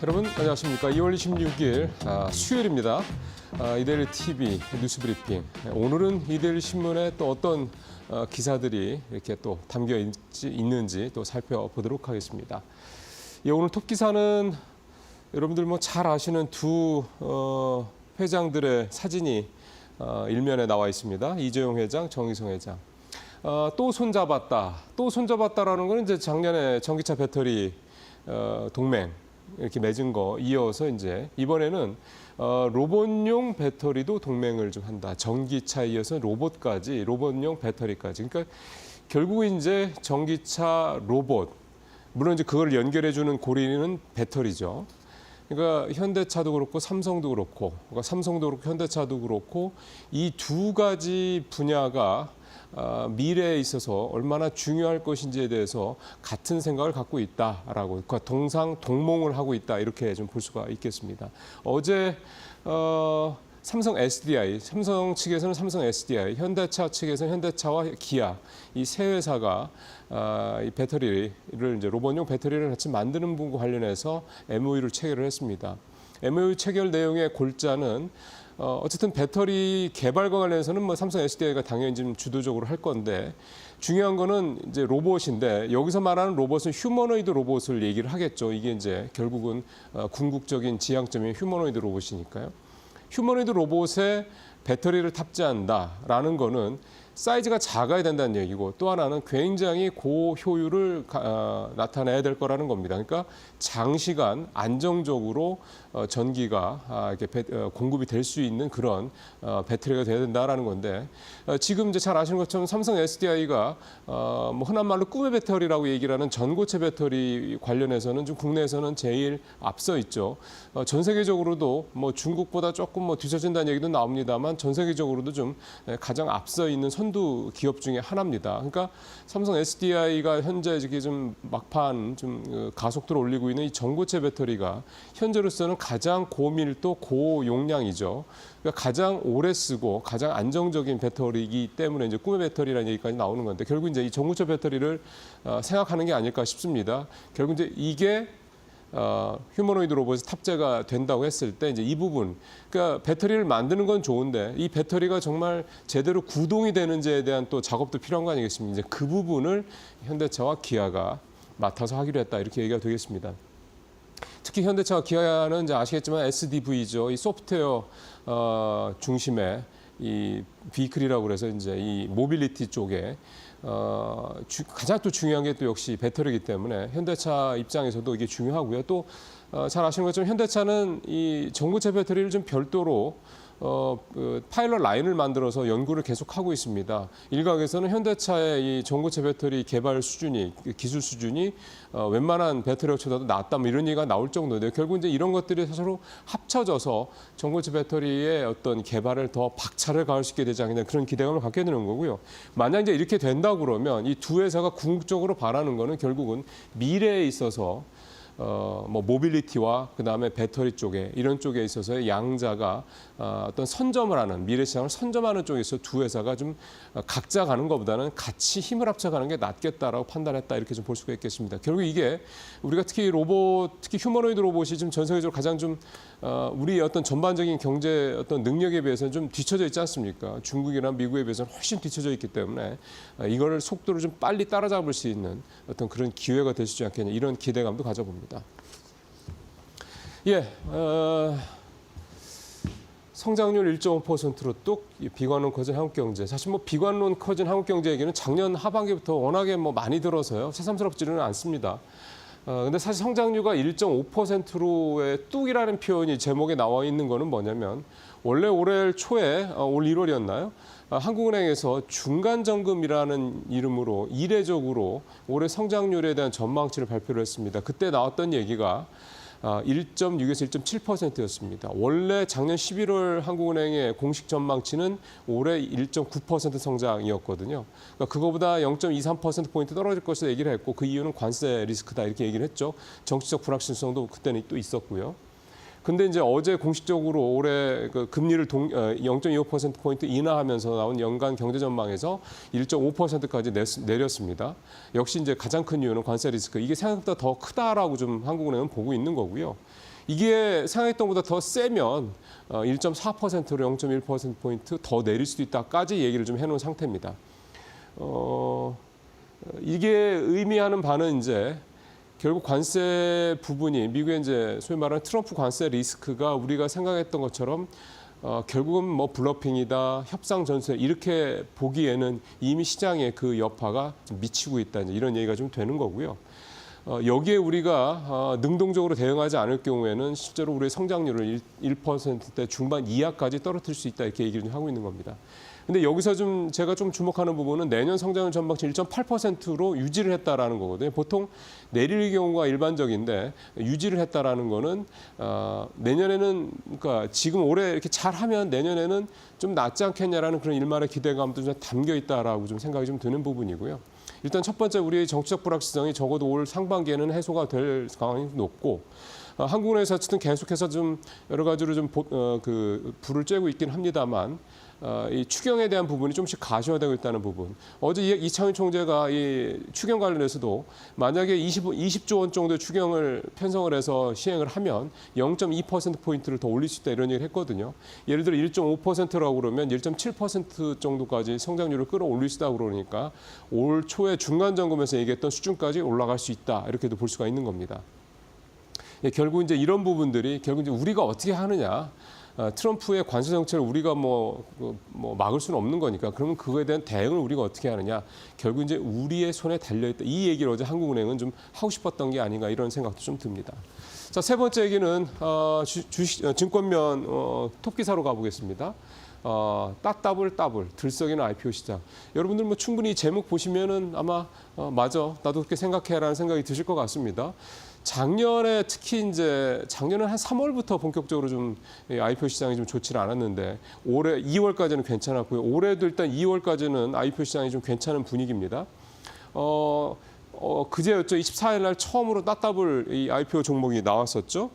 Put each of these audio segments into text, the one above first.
여러분 안녕하십니까. 2월 26일 수요일입니다. 이데일리 TV 뉴스 브리핑. 오늘은 이데일리 신문에 또 어떤 기사들이 이렇게 또 담겨 있는지 또 살펴보도록 하겠습니다. 오늘 톱 기사는 여러분들 뭐 잘 아시는 두 회장들의 사진이 일면에 나와 있습니다. 이재용 회장, 정의성 회장. 또 손잡았다. 또 손잡았다라는 건 이제 작년에 전기차 배터리 동맹 이렇게 맺은 거 이어서 이제 이번에는 로봇용 배터리도 동맹을 좀 한다. 전기차에 이어서 로봇용 배터리까지. 그러니까 결국 이제 전기차 로봇, 물론 이제 그걸 연결해주는 고리는 배터리죠. 그러니까 현대차도 그렇고 삼성도 그렇고, 현대차도 그렇고 이 두 가지 분야가 미래에 있어서 얼마나 중요할 것인지에 대해서 같은 생각을 갖고 있다라고, 그러니까 동몽을 하고 있다 이렇게 좀 볼 수가 있겠습니다. 어제 삼성 측에서는 삼성 SDI, 현대차 측에서는 현대차와 기아 이 세 회사가 이 배터리를 이제 로봇용 배터리를 같이 만드는 부분과 관련해서 MOU를 체결을 했습니다. MOU 체결 내용의 골자는 어쨌든 배터리 개발과 관련해서는 뭐 삼성 SDI가 당연히 지금 주도적으로 할 건데 중요한 거는 이제 로봇인데 여기서 말하는 로봇은 휴머노이드 로봇을 얘기를 하겠죠. 이게 이제 결국은 궁극적인 지향점이 휴머노이드 로봇이니까요. 휴머노이드 로봇에 배터리를 탑재한다라는 거는 사이즈가 작아야 된다는 얘기고 또 하나는 굉장히 고효율을 나타내야 될 거라는 겁니다. 그러니까 장시간 안정적으로 전기가 이렇게 공급이 될 수 있는 그런 배터리가 돼야 된다라는 건데 지금 이제 잘 아시는 것처럼 삼성 SDI가 뭐 흔한 말로 꿈의 배터리라고 얘기를 하는 전고체 배터리 관련해서는 좀 국내에서는 제일 앞서 있죠. 전 세계적으로도 뭐 중국보다 조금 뭐 뒤처진다는 얘기도 나옵니다만 전 세계적으로도 좀 가장 앞서 있는 선두 기업 중에 하나입니다. 그러니까 삼성 SDI가 현재 이렇게 좀 막판 좀 가속도를 올리고 있는 이 전고체 배터리가 현재로서는 가장 고밀도 고용량이죠. 그러니까 가장 오래 쓰고 가장 안정적인 배터리이기 때문에 이제 꿈의 배터리라는 얘기까지 나오는 건데 결국 이제 이 전고체 배터리를 생각하는 게 아닐까 싶습니다. 결국 이제 이게 휴머노이드 로봇이 탑재가 된다고 했을 때 이제 이 부분, 그러니까 배터리를 만드는 건 좋은데 이 배터리가 정말 제대로 구동이 되는지에 대한 또 작업도 필요한 거 아니겠습니까? 이제 그 부분을 현대차와 기아가 맡아서 하기로 했다 이렇게 얘기가 되겠습니다. 특히 현대차와 기아는 이제 아시겠지만 SDV죠. 이 소프트웨어 중심의 이 비클이라고 그래서 이제 이 모빌리티 쪽에 가장 또 중요한 게 또 역시 배터리이기 때문에 현대차 입장에서도 이게 중요하고요. 또 잘 아시는 것처럼 현대차는 이 전고체 배터리를 좀 별도로 그 파일럿 라인을 만들어서 연구를 계속하고 있습니다. 일각에서는 현대차의 이 전고체 배터리 개발 수준이, 기술 수준이 웬만한 배터리 업체보다도 낫다 뭐 이런 얘기가 나올 정도인데 결국 이제 이런 것들이 서로 합쳐져서 전고체 배터리의 어떤 개발을 더 박차를 가할 수 있게 되지 않겠냐 그런 기대감을 갖게 되는 거고요. 만약 이제 이렇게 된다 그러면 이 두 회사가 궁극적으로 바라는 거는 결국은 미래에 있어서 뭐 모빌리티와 그다음에 배터리 쪽에 이런 쪽에 있어서의 양자가 어떤 선점을 하는 미래 시장을 선점하는 쪽에서 두 회사가 좀 각자 가는 것보다는 같이 힘을 합쳐가는 게 낫겠다라고 판단했다 이렇게 좀 볼 수가 있겠습니다. 결국 이게 우리가 특히 특히 휴머노이드 로봇이 좀 전 세계적으로 가장 좀 우리 어떤 전반적인 경제 어떤 능력에 비해서는 좀 뒤처져 있지 않습니까? 중국이나 미국에 비해서는 훨씬 뒤처져 있기 때문에 이거를 속도를 좀 빨리 따라잡을 수 있는 어떤 그런 기회가 될 수 있지 않겠냐 이런 기대감도 가져봅니다. 예, 성장률 1.5%로 뚝 비관론 커진 한국경제. 사실 뭐 비관론 커진 한국경제 얘기는 작년 하반기부터 워낙에 뭐 많이 들어서요. 새삼스럽지는 않습니다. 근데 사실 성장률가 1.5%로의 뚝이라는 표현이 제목에 나와 있는 거는 뭐냐면 원래 올해 초에 올 1월이었나요? 한국은행에서 중간점검이라는 이름으로 이례적으로 올해 성장률에 대한 전망치를 발표를 했습니다. 그때 나왔던 얘기가 1.6에서 1.7%였습니다. 원래 작년 11월 한국은행의 공식 전망치는 올해 1.9% 성장이었거든요. 그러니까 그거보다 0.23%포인트 떨어질 것이라 얘기를 했고 그 이유는 관세 리스크다 이렇게 얘기를 했죠. 정치적 불확실성도 그때는 또 있었고요. 근데 이제 어제 공식적으로 올해 그 금리를 0.25%포인트 인하하면서 나온 연간 경제 전망에서 1.5%까지 내렸습니다. 역시 이제 가장 큰 이유는 관세 리스크. 이게 생각보다 더 크다라고 좀 한국은행은 보고 있는 거고요. 이게 생각했던 것보다 더 세면 1.4%로 0.1%포인트 더 내릴 수도 있다까지 얘기를 좀 해놓은 상태입니다. 이게 의미하는 바는 이제 결국 관세 부분이 미국의 이제 소위 말하는 트럼프 관세 리스크가 우리가 생각했던 것처럼 결국은 뭐 블러핑이다, 협상 전세 이렇게 보기에는 이미 시장에 그 여파가 좀 미치고 있다 이런 얘기가 좀 되는 거고요. 여기에 우리가 능동적으로 대응하지 않을 경우에는 실제로 우리의 성장률을 1%대 중반 이하까지 떨어뜨릴 수 있다 이렇게 얘기를 하고 있는 겁니다. 근데 여기서 좀 제가 좀 주목하는 부분은 내년 성장률 전망치 1.8%로 유지를 했다라는 거거든요. 보통 내릴 경우가 일반적인데 유지를 했다라는 거는 내년에는 그러니까 지금 올해 이렇게 잘하면 내년에는 좀 낫지 않겠냐라는 그런 일말의 기대감도 좀 담겨 있다라고 좀 생각이 좀 드는 부분이고요. 일단 첫 번째 우리의 정치적 불확실성이 적어도 올 상반기에는 해소가 될 가능성이 높고 한국은행에서 어쨌든 계속해서 좀 여러 가지로 좀 불을 쬐고 있긴 합니다만 이 추경에 대한 부분이 좀씩 가시화되고 있다는 부분. 어제 이창훈 총재가 이 추경 관련해서도 만약에 20조 원 정도의 추경을 편성을 해서 시행을 하면 0.2%포인트를 더 올릴 수 있다 이런 얘기를 했거든요. 예를 들어 1.5%라고 그러면 1.7% 정도까지 성장률을 끌어올릴 수 있다고 그러니까 올 초에 중간 점검에서 얘기했던 수준까지 올라갈 수 있다 이렇게도 볼 수가 있는 겁니다. 결국 이제 이런 부분들이 결국 이제 우리가 어떻게 하느냐. 트럼프의 관세 정책을 우리가 뭐 막을 수는 없는 거니까 그러면 그거에 대한 대응을 우리가 어떻게 하느냐 결국 이제 우리의 손에 달려 있다 이 얘기를 어제 한국은행은 좀 하고 싶었던 게 아닌가 이런 생각도 좀 듭니다. 자, 세 번째 얘기는 증권면 톱 기사로 가보겠습니다. 따따블 들썩이는 IPO 시장. 여러분들 뭐 충분히 제목 보시면은 아마 맞아 나도 그렇게 생각해라는 생각이 드실 것 같습니다. 작년에 특히 이제 작년은 한 3월부터 본격적으로 좀 IPO 시장이 좀 좋지는 않았는데 올해 2월까지는 괜찮았고요. 올해도 일단 2월까지는 IPO 시장이 좀 괜찮은 분위기입니다. 그제였죠. 24일 날 처음으로 따따블 이 IPO 종목이 나왔었죠.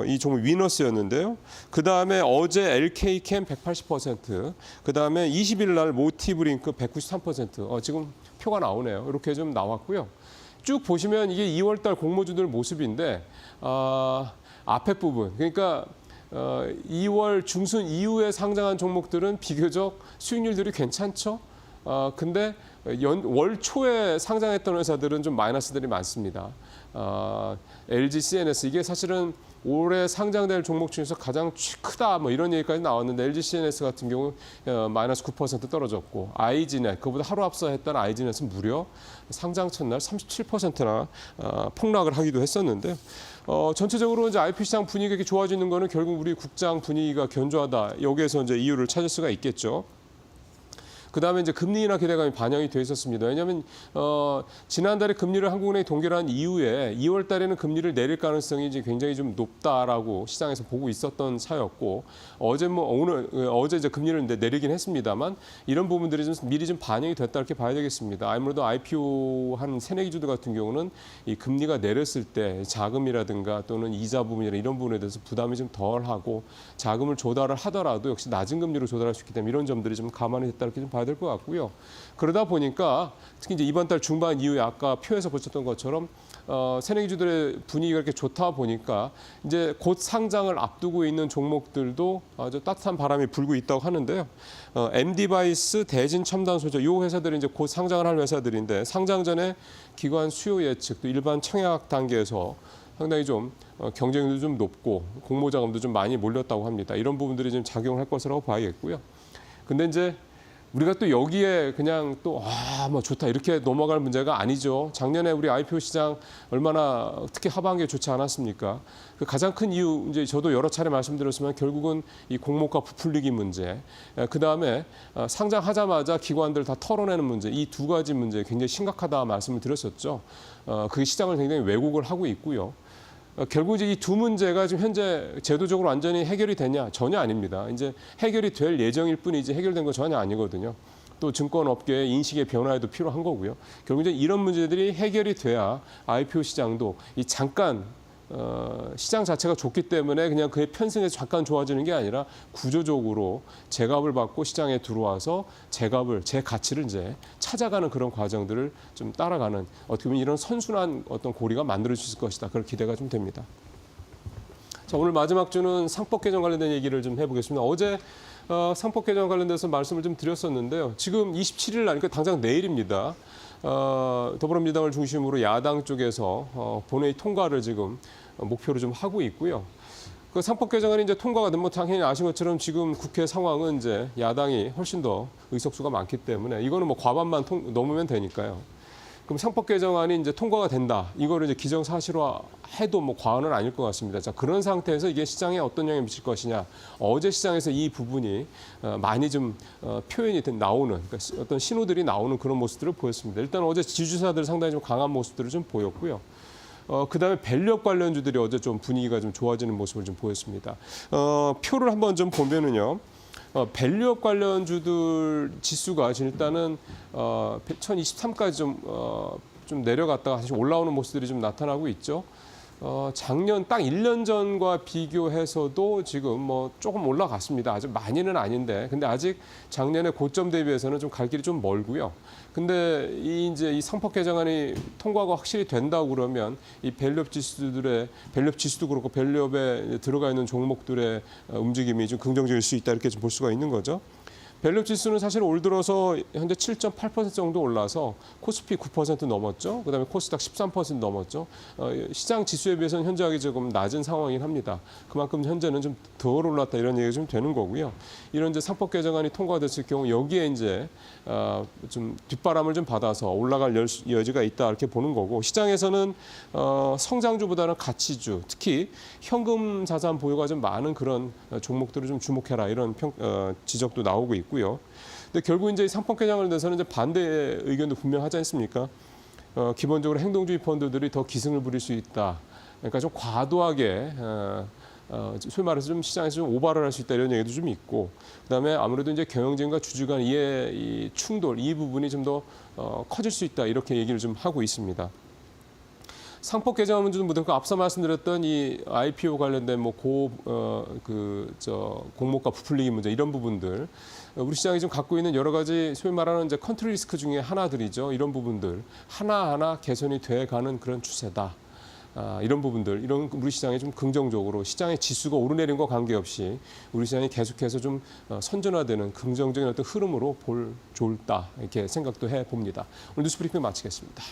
이 종목 위너스였는데요. 그 다음에 어제 LK캠 180%, 그 다음에 20일 날 모티브링크 193%. 지금 표가 나오네요. 이렇게 좀 나왔고요. 쭉 보시면 이게 2월달 공모주들 모습인데 앞에 부분 그러니까 2월 중순 이후에 상장한 종목들은 비교적 수익률들이 괜찮죠. 근데 월 초에 상장했던 회사들은 좀 마이너스들이 많습니다. LG CNS 이게 사실은 올해 상장될 종목 중에서 가장 크다 뭐 이런 얘기까지 나왔는데 LG CNS 같은 경우 마이너스 9% 떨어졌고 아이지넷 그보다 하루 앞서 했던 아이지넷은 무려 상장 첫날 37%나 폭락을 하기도 했었는데 전체적으로 이제 IPO 시장 분위기가 이렇게 좋아지는 거는 결국 우리 국장 분위기가 견조하다 여기에서 이제 이유를 찾을 수가 있겠죠. 그다음에 이제 금리 인하 기대감이 반영이 돼 있었습니다. 왜냐하면 지난달에 금리를 한국은행이 동결한 이후에 2월 달에는 금리를 내릴 가능성이 이제 굉장히 좀 높다라고 시장에서 보고 있었던 차였고 어제 이제 금리를 내리긴 했습니다만 이런 부분들이 좀 미리 좀 반영이 됐다 이렇게 봐야 되겠습니다. 아무래도 IPO 한 새내기 주들 같은 경우는 이 금리가 내렸을 때 자금이라든가 또는 이자 부분이나 이런 부분에 대해서 부담이 좀 덜하고 자금을 조달을 하더라도 역시 낮은 금리로 조달할 수 있기 때문에 이런 점들이 좀 감안이 됐다 이렇게 좀 봐야 될 것 같고요. 그러다 보니까 특히 이제 이번 달 중반 이후에 아까 표에서 보셨던 것처럼 새내기주들의 분위기가 이렇게 좋다 보니까 이제 곧 상장을 앞두고 있는 종목들도 아주 따뜻한 바람이 불고 있다고 하는데요. MD바이스, 대진첨단소재 이 회사들이 이제 곧 상장을 할 회사들인데 상장 전에 기관 수요 예측 또 일반 청약 단계에서 상당히 좀 경쟁률도 좀 높고 공모 자금도 좀 많이 몰렸다고 합니다. 이런 부분들이 좀 작용을 할 것이라고 봐야겠고요. 근데 이제 우리가 또 여기에 그냥 또 뭐 좋다 이렇게 넘어갈 문제가 아니죠. 작년에 우리 IPO 시장 얼마나 특히 하반기에 좋지 않았습니까? 그 가장 큰 이유 이제 저도 여러 차례 말씀드렸지만 결국은 이 공모가 부풀리기 문제, 그 다음에 상장하자마자 기관들 다 털어내는 문제, 이 두 가지 문제 굉장히 심각하다 말씀을 드렸었죠. 그게 시장을 굉장히 왜곡을 하고 있고요. 결국 이제 이 두 문제가 지금 현재 제도적으로 완전히 해결이 되냐? 전혀 아닙니다. 이제 해결이 될 예정일 뿐이지 해결된 건 전혀 아니거든요. 또 증권업계의 인식의 변화에도 필요한 거고요. 결국 이제 이런 문제들이 해결이 돼야 IPO 시장도 이 잠깐 시장 자체가 좋기 때문에 그냥 그의 편승에서 잠깐 좋아지는 게 아니라 구조적으로 제값을 받고 시장에 들어와서 제 가치를 이제 찾아가는 그런 과정들을 좀 따라가는 어떻게 보면 이런 선순환 어떤 고리가 만들어질 것이다. 그런 기대가 좀 됩니다. 자, 오늘 마지막 주는 상법 개정 관련된 얘기를 좀 해보겠습니다. 어제 상법 개정 관련돼서 말씀을 좀 드렸었는데요. 지금 27일 그러니까 당장 내일입니다. 더불어민주당을 중심으로 야당 쪽에서 본회의 통과를 지금 목표로 좀 하고 있고요. 그 상법 개정안이 이제 통과가 되면 당연히 아신 것처럼 지금 국회 상황은 이제 야당이 훨씬 더 의석수가 많기 때문에 이거는 뭐 과반만 넘으면 되니까요. 그럼 상법 개정안이 이제 통과가 된다. 이거를 이제 기정사실화해도 뭐 과언은 아닐 것 같습니다. 자, 그런 상태에서 이게 시장에 어떤 영향을 미칠 것이냐. 어제 시장에서 이 부분이 많이 좀 표현이 나오는 그러니까 어떤 신호들이 나오는 그런 모습들을 보였습니다. 일단 어제 지주사들 상당히 좀 강한 모습들을 좀 보였고요. 그다음에 밸류업 관련주들이 어제 좀 분위기가 좀 좋아지는 모습을 좀 보였습니다. 표를 한번 좀 보면은요. 밸류업 관련주들 지수가 일단은 1023까지 좀 내려갔다가 다시 올라오는 모습들이 좀 나타나고 있죠. 작년 딱 1년 전과 비교해서도 지금 뭐 조금 올라갔습니다. 아주 많이는 아닌데, 근데 아직 작년의 고점 대비해서는 좀 갈 길이 좀 멀고요. 근데 이제 이 상법 개정안이 통과가 확실히 된다고 그러면 이 밸류업 지수도 그렇고 밸류업에 들어가 있는 종목들의 움직임이 좀 긍정적일 수 있다 이렇게 좀 볼 수가 있는 거죠. 밸류업 지수는 사실 올 들어서 현재 7.8% 정도 올라서 코스피 9% 넘었죠. 그다음에 코스닥 13% 넘었죠. 시장 지수에 비해서는 현저하게 조금 낮은 상황이긴 합니다. 그만큼 현재는 좀 덜 올랐다 이런 얘기가 좀 되는 거고요. 이런 이제 상법 개정안이 통과됐을 경우 여기에 이제 좀 뒷바람을 좀 받아서 올라갈 여지가 있다 이렇게 보는 거고 시장에서는 성장주보다는 가치주, 특히 현금 자산 보유가 좀 많은 그런 종목들을 좀 주목해라 이런 지적도 나오고 있고요. 근데 결국 이제 이 상법 개정을 대해서는 이제 반대의 의견도 분명하지 않습니까? 기본적으로 행동주의 펀드들이 더 기승을 부릴 수 있다. 그러니까 좀 과도하게 소위 말해서 좀 시장에서 좀 오바를 할 수 있다 이런 얘기도 좀 있고, 그다음에 아무래도 이제 경영진과 주주 간 이 충돌 이 부분이 좀 더 커질 수 있다 이렇게 얘기를 좀 하고 있습니다. 상법 개정 문제는 그 앞서 말씀드렸던 이 IPO 관련된 뭐 공모가 부풀리기 문제 이런 부분들 우리 시장이 좀 갖고 있는 여러 가지 소위 말하는 이제 컨트리 리스크 중에 하나들이죠. 이런 부분들 하나하나 개선이 돼가는 그런 추세다. 이런 부분들, 이런 우리 시장이 좀 긍정적으로 시장의 지수가 오르내린 것 관계없이 우리 시장이 계속해서 좀 선전화되는 긍정적인 어떤 흐름으로 볼 좋다 이렇게 생각도 해봅니다. 오늘 뉴스브리핑 마치겠습니다.